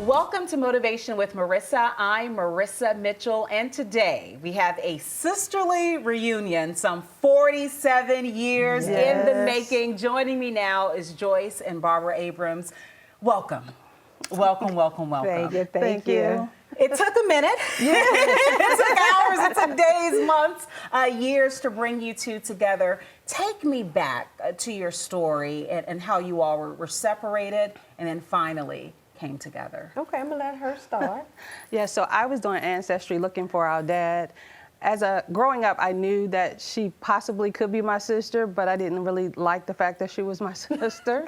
Welcome to Motivation with Marissa. I'm Marissa Mitchell, and today we have a sisterly reunion, some 47 years in the making. Joining me now is Joyce and Barbara Adams. Welcome. Welcome, welcome, welcome. Thank you. It took a minute. It took hours, it took days, months, years to bring you two together. Take me back to your story and how you all were separated and then finally came together. Okay, I'm gonna let her start. Yeah, so I was doing Ancestry looking for our dad. Growing up, I knew that she possibly could be my sister, but I didn't really like the fact that she was my sister.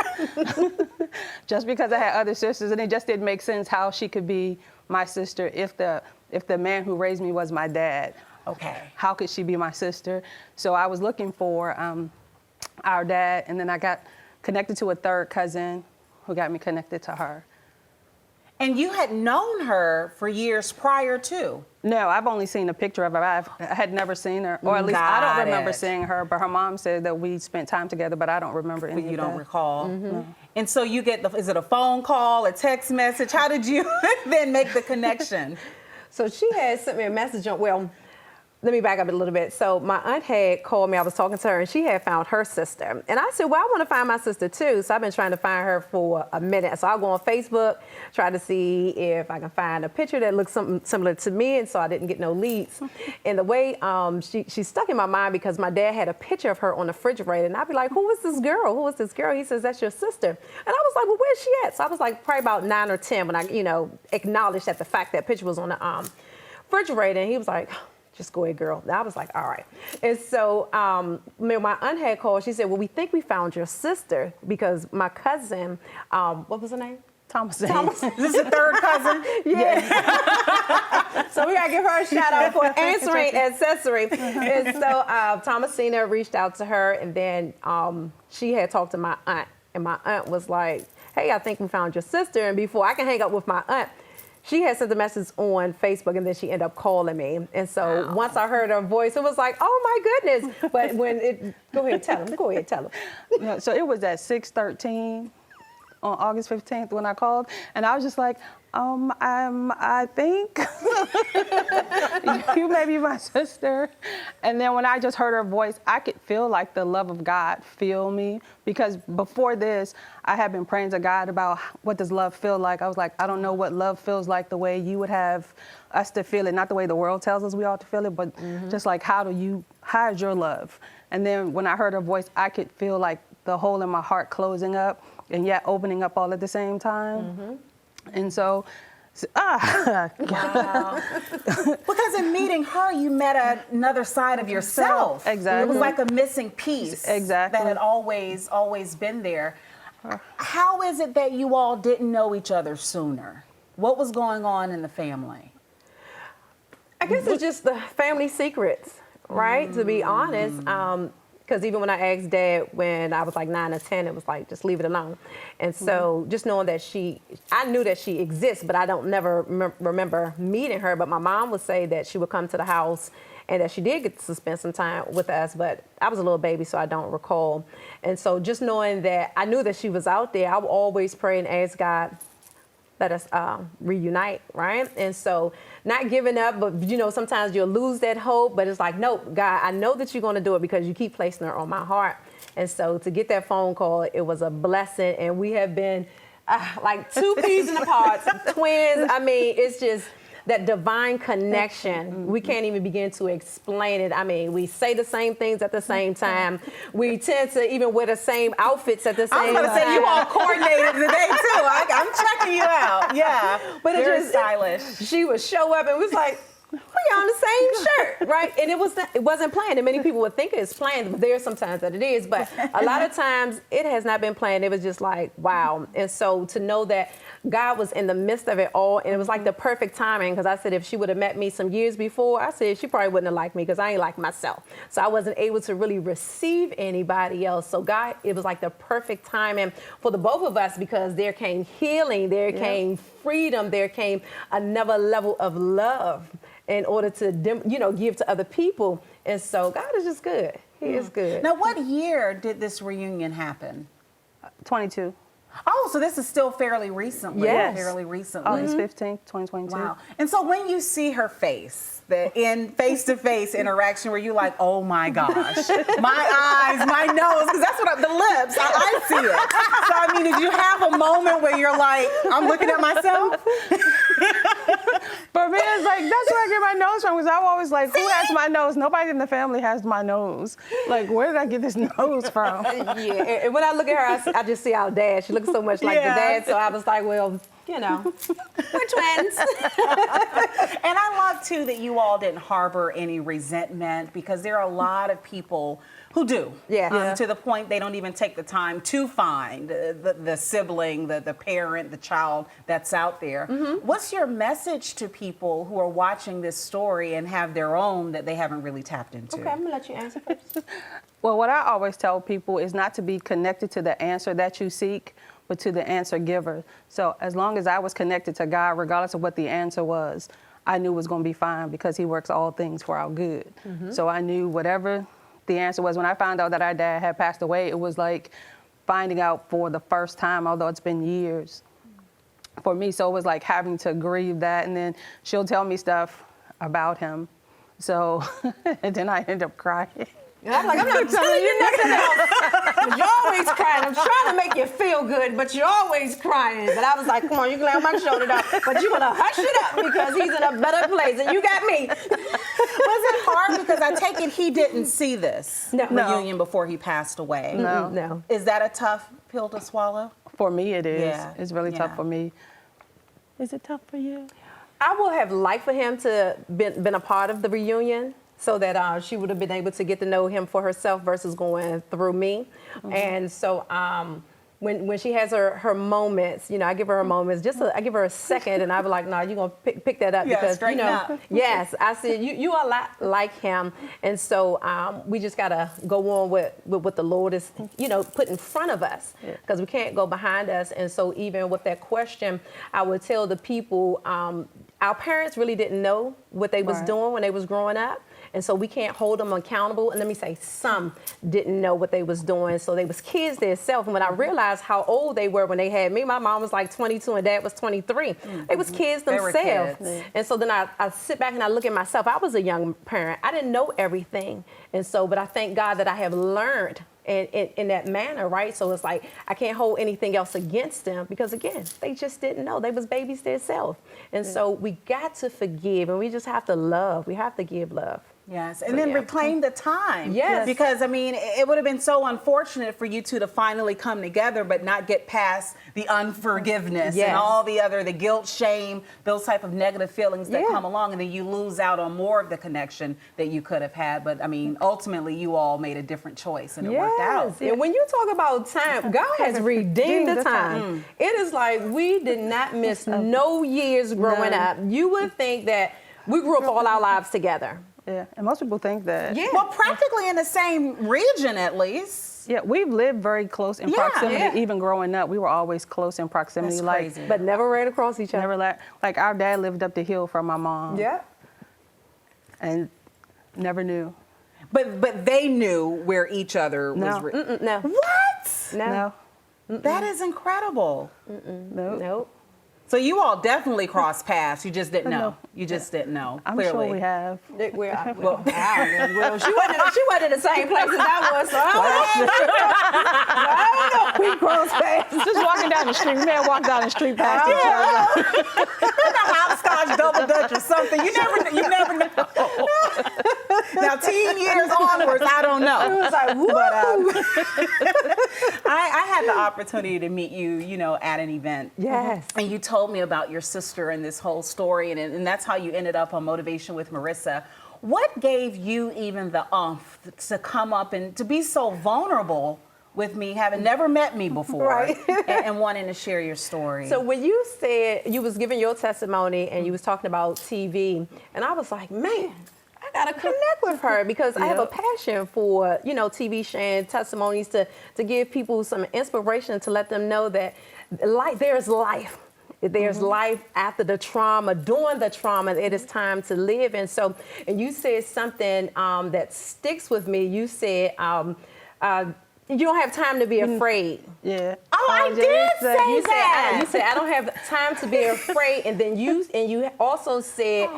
Just because I had other sisters, and it just didn't make sense how she could be my sister if the man who raised me was my dad. Okay. How could she be my sister? So I was looking for our dad, and then I got connected to a third cousin who got me connected to her. And you had known her for years prior to? No, I've only seen a picture of her. I had never seen her, or at least I don't remember seeing her, but her mom said that we spent time together, but I don't remember any of that. You don't recall? No. And so you get, is it a phone call, a text message? How did you then make the connection? So she had sent me a message on, well, let me back up a little bit. So my aunt had called me, I was talking to her, and she had found her sister. And I said, well, I want to find my sister too. So I've been trying to find her for a minute. So I'll go on Facebook, try to see if I can find a picture that looks something similar to me, and so I didn't get no leads. And the way she stuck in my mind because my dad had a picture of her on the refrigerator, and I'd be like, who is this girl? Who is this girl? He says, that's your sister. And I was like, well, where's she at? So I was like probably about 9 or 10 when I, acknowledged that the fact that picture was on the refrigerator, and he was like, just go ahead, girl. And I was like, all right. And so my aunt had called. She said, well, we think we found your sister because my cousin, what was her name? Thomasine. This is the third cousin? Yeah. So we got to give her a shout out for answering accessory. And so Thomasina reached out to her, and then she had talked to my aunt. And my aunt was like, hey, I think we found your sister. And before I can hang up with my aunt, she had sent the message on Facebook, and then she ended up calling me. And so once I heard her voice, it was like, oh my goodness. But go ahead, tell them. Yeah, so it was at 6:13 on August 15th when I called, and I was just like, I think you may be my sister. And then when I just heard her voice, I could feel like the love of God fill me, because before this, I had been praying to God about what does love feel like. I was like, I don't know what love feels like the way you would have us to feel it, not the way the world tells us we ought to feel it, but just like how is your love? And then when I heard her voice, I could feel like the hole in my heart closing up and yet opening up all at the same time. And so, wow. Because in meeting her, you met another side of yourself. Exactly. It was like a missing piece. Exactly. That had always been there. How is it that you all didn't know each other sooner? What was going on in the family? I guess it's just the family secrets, right? To be honest. Because even when I asked Dad when I was like 9 or 10, it was like, just leave it alone. And so just knowing that I knew that she exists, but I don't never remember meeting her. But my mom would say that she would come to the house and that she did get to spend some time with us, but I was a little baby, so I don't recall. And so just knowing that I knew that she was out there, I would always pray and ask God, let us reunite, right? And so not giving up, but sometimes you'll lose that hope, but it's like, no, God, I know that you're gonna do it because you keep placing her on my heart. And so to get that phone call, it was a blessing. And we have been like two peas in a pod, twins. I mean, it's just that divine connection. We can't even begin to explain it. I mean, we say the same things at the same time. We tend to even wear the same outfits at the same time. I was going to say, you all coordinated today, too. I'm checking you out. Yeah. But very stylish. She would show up and was like, we on the same shirt, right? And it wasn't planned. And many people would think it's planned, but there's sometimes that it is. But a lot of times it has not been planned. It was just like, wow. And so to know that God was in the midst of it all, and it was like the perfect timing, because I said if she would have met me some years before, I said she probably wouldn't have liked me because I ain't like myself. So I wasn't able to really receive anybody else. So God, it was like the perfect timing for the both of us, because there came healing, there came freedom, there came another level of love in order to, give to other people. And so God is just good. He is good. Now, what year did this reunion happen? 22. Oh, so this is still fairly recently. Yes. Fairly recently. August 15th, 2022. Wow. And so when you see her face, the in face-to-face interaction where you like, oh my gosh, my eyes, my nose, because that's what the lips, I see it. So I mean, did you have a moment where you're like, I'm looking at myself? For me, it's like, that's where I get my nose from, because I'm always like, who has my nose? Nobody in the family has my nose. Like, where did I get this nose from? Yeah, and when I look at her, I just see our dad. She looks so much like the dad, so I was like, well, you know, we're twins. And I love, too, that you all didn't harbor any resentment, because there are a lot of people who do. Yeah. To the point they don't even take the time to find the sibling, the parent, the child that's out there. What's your message to people who are watching this story and have their own that they haven't really tapped into? Okay, I'm going to let you answer first. Well, what I always tell people is not to be connected to the answer that you seek, but to the answer giver. So as long as I was connected to God, regardless of what the answer was, I knew it was going to be fine, because he works all things for our good. So I knew whatever the answer was. When I found out that our dad had passed away, it was like finding out for the first time, although it's been years for me. So it was like having to grieve that. And then she'll tell me stuff about him. So, and then I end up crying. And I'm like, I'm not telling you nothing else. You're always crying. I'm trying to make you feel good, but you're always crying. But I was like, come on, you can lay on my shoulder now. But you're going to hush it up, because he's in a better place, and you got me. Was it hard? Because I take it he didn't see this reunion before he passed away. No. Is that a tough pill to swallow? For me, it is. Yeah. It's really Yeah. tough for me. Is it tough for you? I would have liked for him to been a part of the reunion, so that she would have been able to get to know him for herself versus going through me. And so when she has her moments, you know, I give her her moments. I give her a second, and I be like, no, you're gonna pick that up, Yeah, because you straighten know, up. yes, I said you are a lot like him, and so we just gotta go on with what the Lord is, you know, put in front of us, because we can't go behind us. And so even with that question, I would tell the people, our parents really didn't know what they was doing when they was growing up. And so we can't hold them accountable. And let me say, some didn't know what they was doing. So they was kids themselves. And when I realized how old they were when they had me, my mom was like 22 and dad was 23. They was kids themselves. And so then I sit back and I look at myself. I was a young parent. I didn't know everything. And so, but I thank God that I have learned in that manner, right? So it's like, I can't hold anything else against them, because again, they just didn't know. They was babies themselves. And so we got to forgive, and we just have to love. We have to give love. Yes, and then reclaim the time. Yes. Because, I mean, it would have been so unfortunate for you two to finally come together but not get past the unforgiveness and all the guilt, shame, those type of negative feelings that come along, and then you lose out on more of the connection that you could have had. But, I mean, ultimately, you all made a different choice, and it worked out. And when you talk about time, God has redeemed the time. It is like we did not miss no years growing up. You would think that we grew up all our lives together. Yeah, and most people think that. Yeah. Well, practically in the same region, at least. Yeah, we've lived very close in proximity. Even growing up, we were always close in proximity. That's like, crazy. But never ran across each other. never like our dad lived up the hill from my mom. Yeah. And never knew. But they knew where each other was. No. What? No. That is incredible. Nope. So you all definitely crossed paths. You just didn't know. No. You just didn't know. I'm clearly. sure we have. Well, she wasn't in the same place as I was, so I don't know. We crossed paths. Just walking down the street. We may have walked down the street past each other. a hopscotch double dutch or something. You never know. Now, teen years onwards, I don't know. It was like, woo! But I had the opportunity to meet you, at an event. Yes. And you told me about your sister and this whole story, and that's how you ended up on Motivation with Marissa. What gave you even the oomph to come up and to be so vulnerable with me, having never met me before, Right. and wanting to share your story? So when you said you was giving your testimony and you was talking about TV, and I was like, man, I gotta connect with her because I have a passion for, TV sharing testimonies to give people some inspiration, to let them know that there's life. There's life after the trauma, during the trauma. It is time to live. And you said something that sticks with me. You said you don't have time to be afraid. Yeah. Oh, I did say You that. said I don't have time to be afraid, and then you also said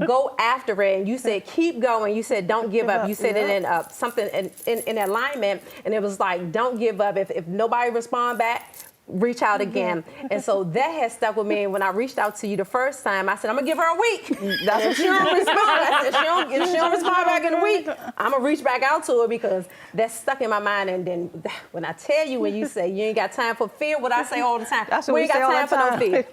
go after it, and you said keep going. You said don't give up. You said it in something in alignment, and it was like don't give up. If nobody respond back, reach out again. And so that has stuck with me. And when I reached out to you the first time, I said, I'm gonna give her a week. That's what she don't respond. I said, if she don't respond back in a week, I'm gonna reach back out to her because that's stuck in my mind. And then when I tell you, when you say you ain't got time for fear, what I say all the time, That's what we we ain't say got all time the for no time. fear.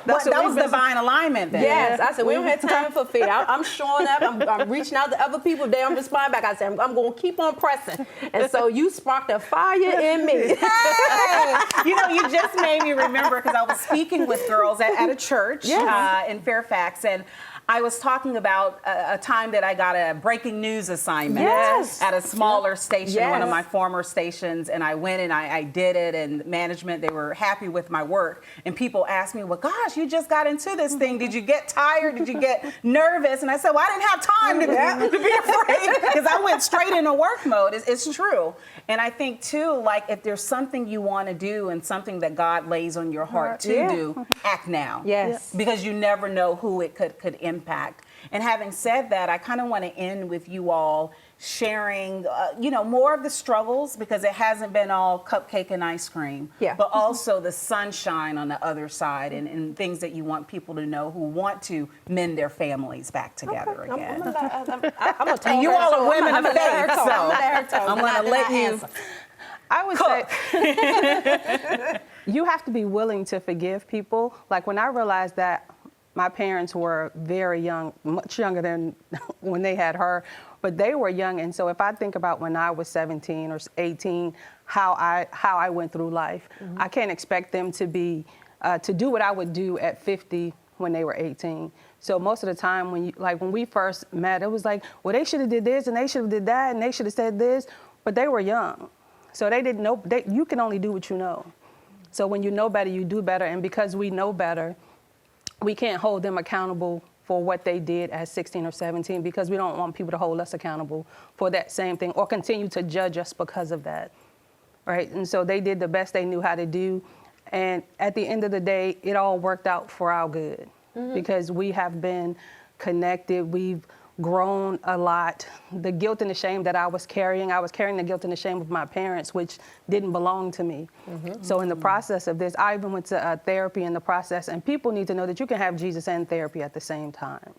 But that was divine alignment then. Yes, I said, we don't have time for fear. I'm showing up, I'm reaching out to other people, they don't respond back. I said, I'm gonna keep on pressing. And so you sparked a fire in me. Hey, you know, you just made me remember because I was speaking with girls at a church in Fairfax, and I was talking about a time that I got a breaking news assignment at a smaller station, one of my former stations, and I went and I did it, and management, they were happy with my work. And people asked me, well, gosh, you just got into this thing. Did you get tired? Did you get nervous? And I said, well, I didn't have time to be afraid because I went straight into work mode. It's true. And I think, too, like if there's something you want to do and something that God lays on your heart to do, act now. Yes. Because you never know who it could impact. And having said that, I kind of want to end with you all sharing, more of the struggles because it hasn't been all cupcake and ice cream, but also the sunshine on the other side and things that you want people to know who want to mend their families back together again. I'm gonna And you all are women of faith, so I'm going to let you. I would say you have to be willing to forgive people. Like when I realized that my parents were very young, much younger than when they had her, but they were young. And so if I think about when I was 17 or 18, how I went through life, I can't expect them to be, to do what I would do at 50 when they were 18. So most of the time when we first met, it was like, well, they should have did this and they should have did that and they should have said this, but they were young. So they didn't know, you can only do what you know. So when you know better, you do better. And because we know better, we can't hold them accountable for what they did at 16 or 17 because we don't want people to hold us accountable for that same thing or continue to judge us because of that, right? And so they did the best they knew how to do. And at the end of the day, it all worked out for our good because we have been connected. We've grown a lot. The guilt and the shame that I was carrying the guilt and the shame of my parents, which didn't belong to me. So in the process of this, I even went to therapy in the process, and people need to know that you can have Jesus and therapy at the same time,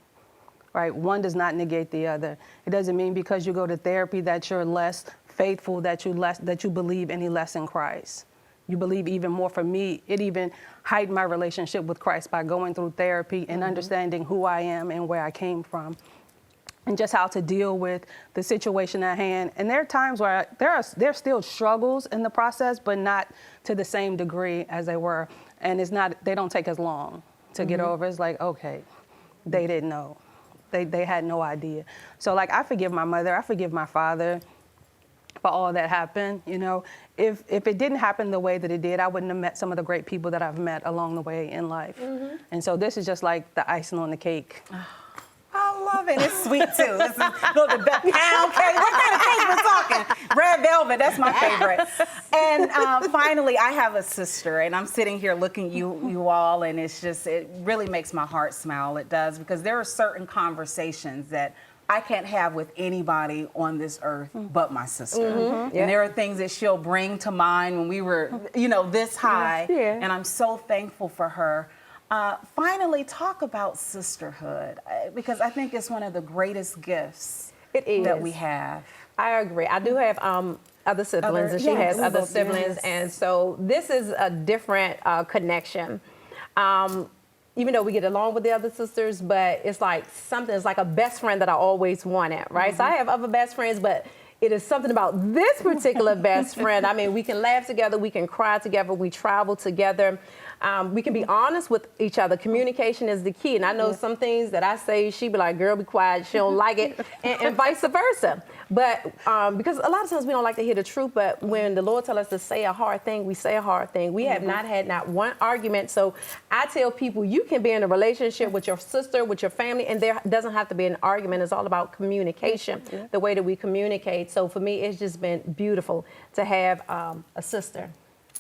right? One does not negate the other. It doesn't mean because you go to therapy that you're less faithful, that you believe any less in Christ. You believe even more. For me, it even heightened my relationship with Christ by going through therapy and understanding who I am and where I came from, and just how to deal with the situation at hand. And there are times where there's still struggles in the process, but not to the same degree as they were. And they don't take as long to get over. It's like, okay, they didn't know. They had no idea. So like, I forgive my mother, I forgive my father for all that happened. If it didn't happen the way that it did, I wouldn't have met some of the great people that I've met along the way in life. And so this is just like the icing on the cake. I love it. It's sweet too. This is the pound cake. What kind of cake we're talking? Red velvet. That's my favorite. And finally, I have a sister, and I'm sitting here looking at you all, and it really makes my heart smile. It does, because there are certain conversations that I can't have with anybody on this earth but my sister. And there are things that she'll bring to mind when we were, this high. And I'm so thankful for her. Finally, talk about sisterhood, because I think it's one of the greatest gifts that we have. I agree. I do have other siblings, and she has other siblings, and so this is a different connection. Even though we get along with the other sisters, but it's like a best friend that I always wanted, right? So I have other best friends, but it is something about this particular best friend. I mean, we can laugh together, we can cry together, we travel together. We can be honest with each other. Communication is the key. And I know some things that I say, she be like, girl, be quiet. She don't like it, and vice versa. But because a lot of times we don't like to hear the truth, but when the Lord tells us to say a hard thing, we say a hard thing. We have not had not one argument. So I tell people, you can be in a relationship with your sister, with your family, and there doesn't have to be an argument. It's all about communication, the way that we communicate. So for me, it's just been beautiful to have a sister,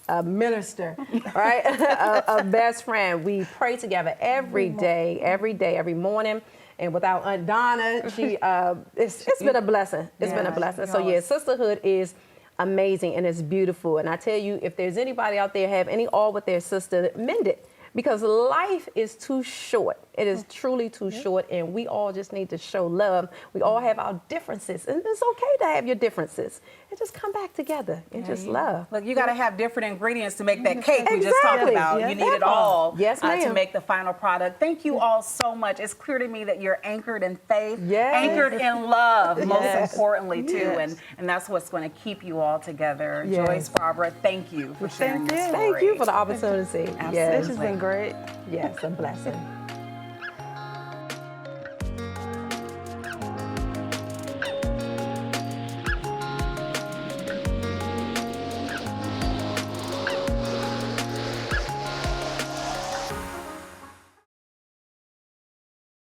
a minister, right? a best friend. We pray together every day, every morning. And without Aunt Donna, it's been a blessing. It's been a blessing. So yeah, sisterhood is amazing and it's beautiful. And I tell you, if there's anybody out there have any all with their sister, mend it. Because life is too short. It is truly too short, and we all just need to show love. We all have our differences, and it's okay to have your differences. And just come back together and just love. Look, you got to have different ingredients to make that cake we just talked about. You need it all to make the final product. Thank you all so much. It's clear to me that you're anchored in faith, anchored in love, most importantly, too, and that's what's going to keep you all together. Joyce, Barbara, thank you for sharing your story. Thank you for the opportunity. Absolutely. Yes. This has been great. Yes, a blessing.